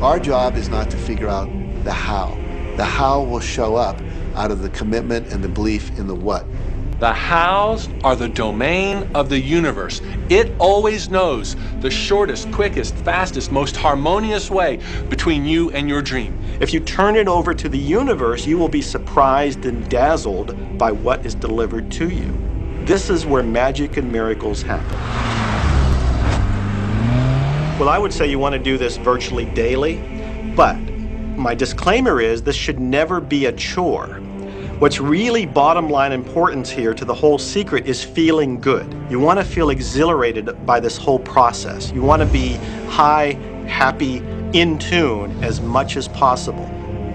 Our job is not to figure out the how. The how will show up out of the commitment and the belief in the what. The hows are the domain of the universe. It always knows the shortest, quickest, fastest, most harmonious way between you and your dream. If you turn it over to the universe, you will be surprised and dazzled by what is delivered to you. This is where magic and miracles happen. Well, I would say you want to do this virtually daily, but my disclaimer is this should never be a chore. What's really bottom line importance here to the whole secret is feeling good. You want to feel exhilarated by this whole process. You want to be high, happy, in tune as much as possible.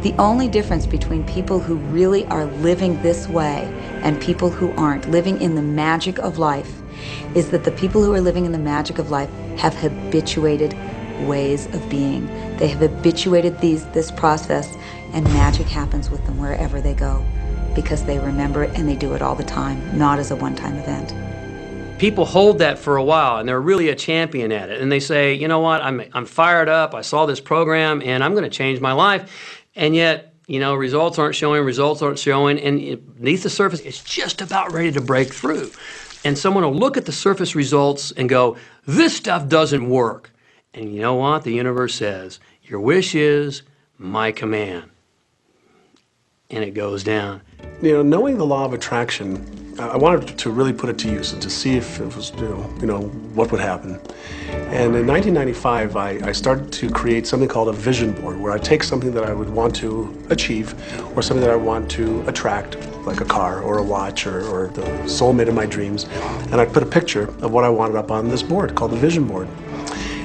The only difference between people who really are living this way and people who aren't, living in the magic of life, is that the people who are living in the magic of life have habituated ways of being. They have habituated this process, and magic happens with them wherever they go, because they remember it and they do it all the time, not as a one-time event. People hold that for a while and they're really a champion at it, and they say, you know what, I'm fired up, I saw this program and I'm going to change my life, and yet, you know, results aren't showing, and beneath the surface it's just about ready to break through. And someone will look at the surface results and go, this stuff doesn't work. And you know what? The universe says, your wish is my command. And it goes down. You know, knowing the law of attraction, I wanted to really put it to use and to see if it was, you know, what would happen. And in 1995, I started to create something called a vision board, where I take something that I would want to achieve, or something that I want to attract, like a car or a watch or the soulmate of my dreams, and I'd put a picture of what I wanted up on this board called the vision board.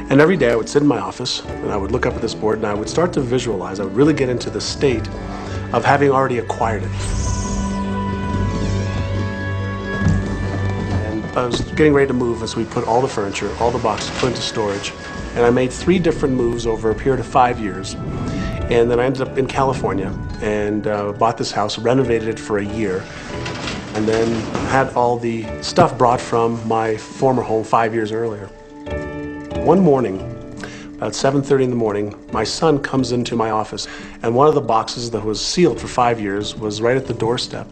And every day I would sit in my office and I would look up at this board and I would start to visualize. I would really get into the state of having already acquired it. And I was getting ready to move as we put all the furniture, all the boxes put into storage. And I made 3 different moves over a period of 5 years. And then I ended up in California and bought this house, renovated it for a year, and then had all the stuff brought from my former home 5 years earlier. One morning, about 7:30 in the morning, my son comes into my office, and one of the boxes that was sealed for 5 years was right at the doorstep.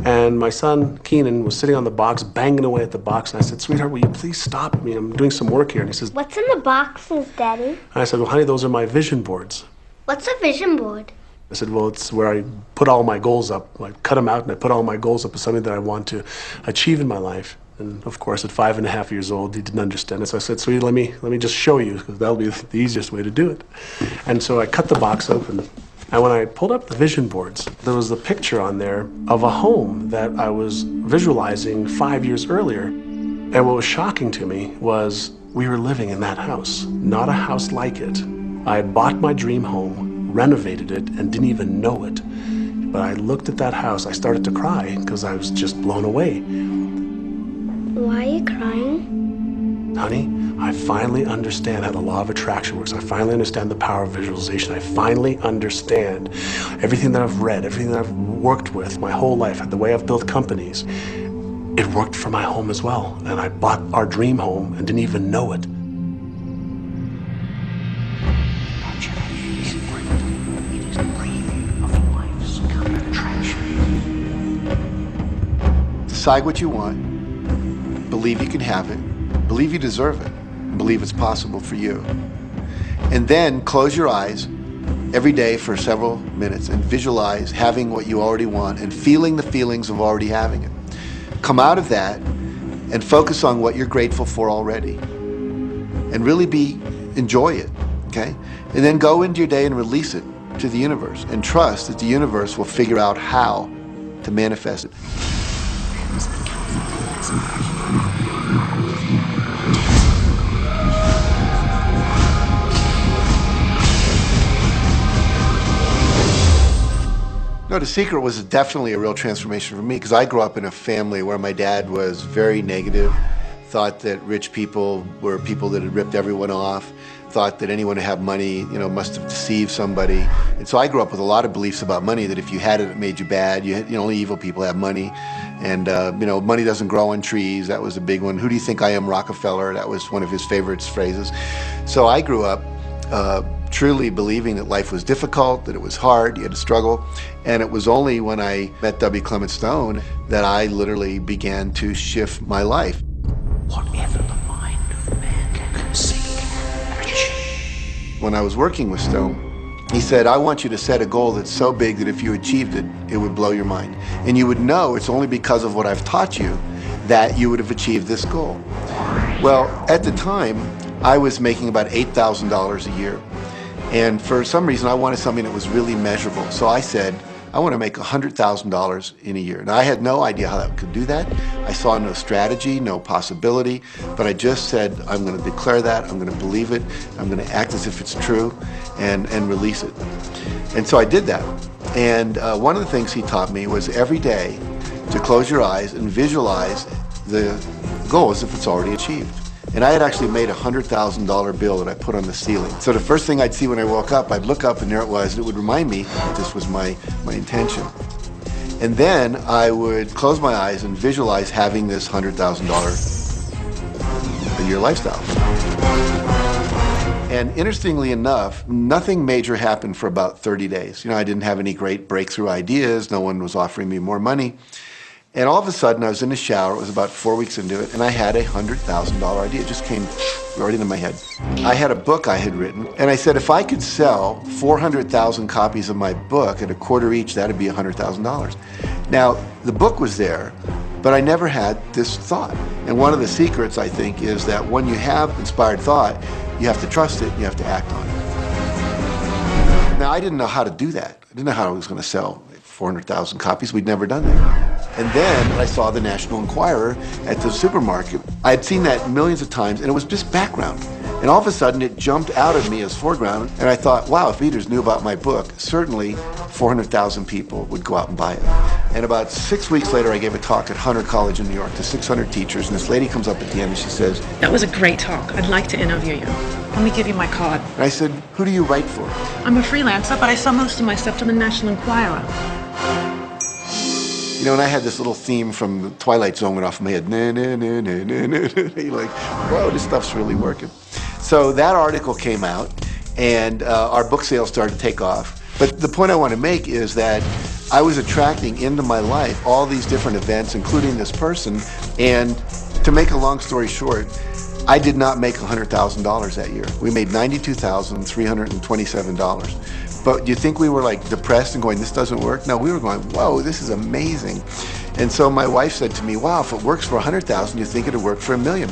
And my son, Keenan, was sitting on the box, banging away at the box, and I said, sweetheart, will you please stop me? I'm doing some work here. And he says, what's in the boxes, Daddy? And I said, well, honey, those are my vision boards. What's a vision board? I said, well, it's where I put all my goals up. I cut them out and I put all my goals up as something that I want to achieve in my life. And of course, at 5.5 years old, he didn't understand it. So I said, sweetie, let me just show you, because that'll be the easiest way to do it. And so I cut the box open. And when I pulled up the vision boards, there was a picture on there of a home that I was visualizing 5 years earlier. And what was shocking to me was we were living in that house, not a house like it. I had bought my dream home, renovated it, and didn't even know it. But I looked at that house, I started to cry because I was just blown away. Why are you crying? Honey, I finally understand how the law of attraction works. I finally understand the power of visualization. I finally understand everything that I've read, everything that I've worked with my whole life, the way I've built companies. It worked for my home as well. And I bought our dream home and didn't even know it. Decide what you want. Believe you can have it, believe you deserve it, and believe it's possible for you. And then close your eyes every day for several minutes and visualize having what you already want and feeling the feelings of already having it. Come out of that and focus on what you're grateful for already. And really enjoy it, okay? And then go into your day and release it to the universe and trust that the universe will figure out how to manifest it. No, The Secret was definitely a real transformation for me, because I grew up in a family where my dad was very negative, thought that rich people were people that had ripped everyone off, thought that anyone who had money, you know, must have deceived somebody. And so I grew up with a lot of beliefs about money, that if you had it, it made you bad. Only evil people have money. And, money doesn't grow on trees. That was a big one. Who do you think I am, Rockefeller? That was one of his favorite phrases. So I grew up truly believing that life was difficult, that it was hard, you had to struggle. And it was only when I met W. Clement Stone that I literally began to shift my life. Whatever the mind of man can conceive and achieve. When I was working with Stone, he said, I want you to set a goal that's so big that if you achieved it, it would blow your mind. And you would know it's only because of what I've taught you that you would have achieved this goal. Well, at the time, I was making about $8,000 a year. And for some reason, I wanted something that was really measurable. So I said, I want to make $100,000 in a year. And I had no idea how I could do that. I saw no strategy, no possibility, but I just said, I'm going to declare that, I'm going to believe it, I'm going to act as if it's true, and release it. And so I did that. And one of the things he taught me was every day to close your eyes and visualize the goal as if it's already achieved. And I had actually made a $100,000 bill that I put on the ceiling. So the first thing I'd see when I woke up, I'd look up and there it was, and it would remind me that this was my intention. And then I would close my eyes and visualize having this $100,000 a year lifestyle. And interestingly enough, nothing major happened for about 30 days. You know, I didn't have any great breakthrough ideas, no one was offering me more money. And all of a sudden, I was in the shower, it was about 4 weeks into it, and I had a $100,000 idea. It just came right into my head. I had a book I had written, and I said, if I could sell 400,000 copies of my book at a quarter each, that'd be $100,000. Now, the book was there, but I never had this thought. And one of the secrets, I think, is that when you have inspired thought, you have to trust it, you have to act on it. Now, I didn't know how to do that. I didn't know how I was going to sell 400,000 copies. We'd never done that. And then I saw the National Enquirer at the supermarket. I had seen that millions of times, and it was just background. And all of a sudden, it jumped out of me as foreground, and I thought, wow, if readers knew about my book, certainly 400,000 people would go out and buy it. And about 6 weeks later, I gave a talk at Hunter College in New York to 600 teachers, and this lady comes up at the end and she says, that was a great talk. I'd like to interview you. Let me give you my card. And I said, who do you write for? I'm a freelancer, but I sell most of my stuff to the National Enquirer. You know, and I had this little theme from the Twilight Zone went off in my head. Na, na, na, na, na, na. You're like, whoa, this stuff's really working. So that article came out, and our book sales started to take off. But the point I want to make is that I was attracting into my life all these different events, including this person. And to make a long story short, I did not make $100,000 that year. We made $92,327. But do you think we were like depressed and going, this doesn't work? No, we were going, whoa, this is amazing. And so my wife said to me, wow, if it works for 100,000, you think it'd work for $1 million?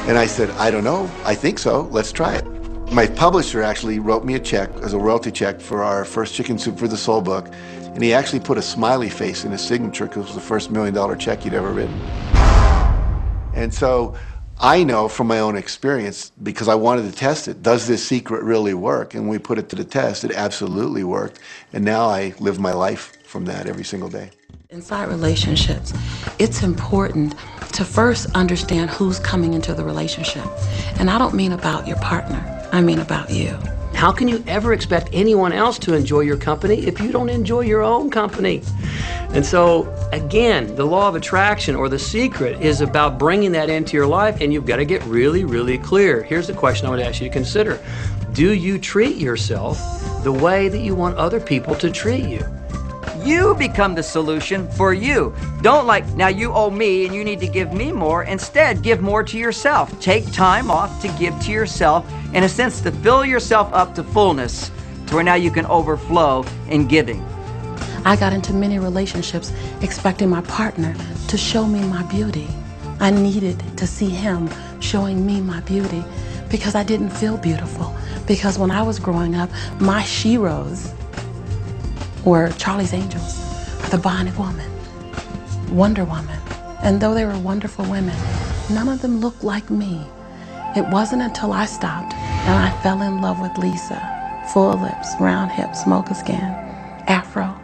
And I said, I don't know, I think so, let's try it. My publisher actually wrote me a check as a royalty check for our first Chicken Soup for the Soul book. And he actually put a smiley face in his signature because it was the first $1 million check he'd ever written. And so I know from my own experience, because I wanted to test it, does this secret really work? And when we put it to the test, it absolutely worked. And now I live my life from that every single day. Inside relationships, it's important to first understand who's coming into the relationship. And I don't mean about your partner, I mean about you. How can you ever expect anyone else to enjoy your company if you don't enjoy your own company? And so, again, the law of attraction or the secret is about bringing that into your life, and you've got to get really, really clear. Here's the question I would ask you to consider. Do you treat yourself the way that you want other people to treat you? You become the solution for you. Don't like, now you owe me and you need to give me more. Instead, give more to yourself. Take time off to give to yourself, in a sense, to fill yourself up to fullness, to where now you can overflow in giving. I got into many relationships expecting my partner to show me my beauty. I needed to see him showing me my beauty because I didn't feel beautiful. Because when I was growing up, my sheroes were Charlie's Angels, the Bionic Woman, Wonder Woman. And though they were wonderful women, none of them looked like me. It wasn't until I stopped and I fell in love with Lisa, full lips, round hips, mocha skin, afro,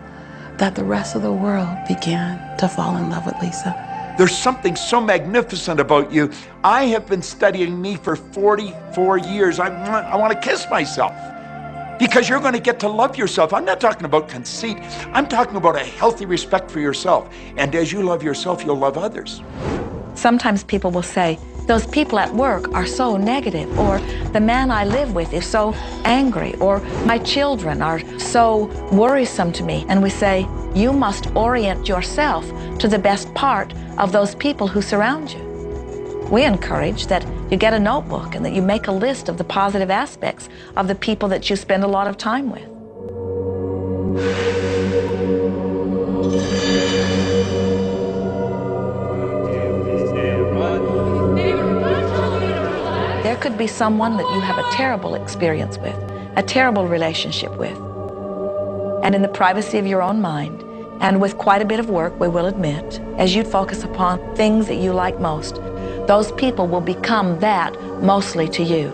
that the rest of the world began to fall in love with Lisa. There's something so magnificent about you. I have been studying me for 44 years. I want to kiss myself. Because you're going to get to love yourself. I'm not talking about conceit. I'm talking about a healthy respect for yourself. And as you love yourself, you'll love others. Sometimes people will say, Those people at work are so negative, or the man I live with is so angry, or my children are so worrisome to me. And we say, you must orient yourself to the best part of those people who surround you. We encourage that you get a notebook and that you make a list of the positive aspects of the people that you spend a lot of time with. There could be someone that you have a terrible experience with, a terrible relationship with. And in the privacy of your own mind, and with quite a bit of work, we will admit, as you focus upon things that you like most, those people will become that mostly to you.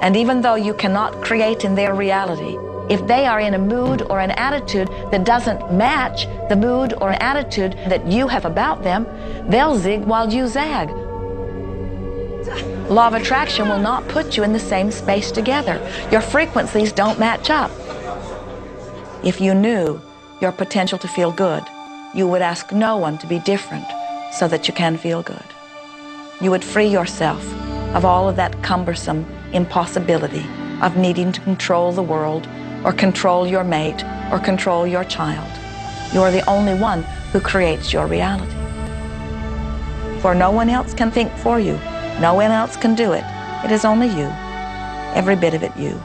And even though you cannot create in their reality, if they are in a mood or an attitude that doesn't match the mood or attitude that you have about them, they'll zig while you zag. Law of attraction will not put you in the same space together. Your frequencies don't match up. If you knew your potential to feel good, you would ask no one to be different so that you can feel good. You would free yourself of all of that cumbersome impossibility of needing to control the world or control your mate or control your child. You are the only one who creates your reality. For no one else can think for you. No one else can do it. It is only you, every bit of it you.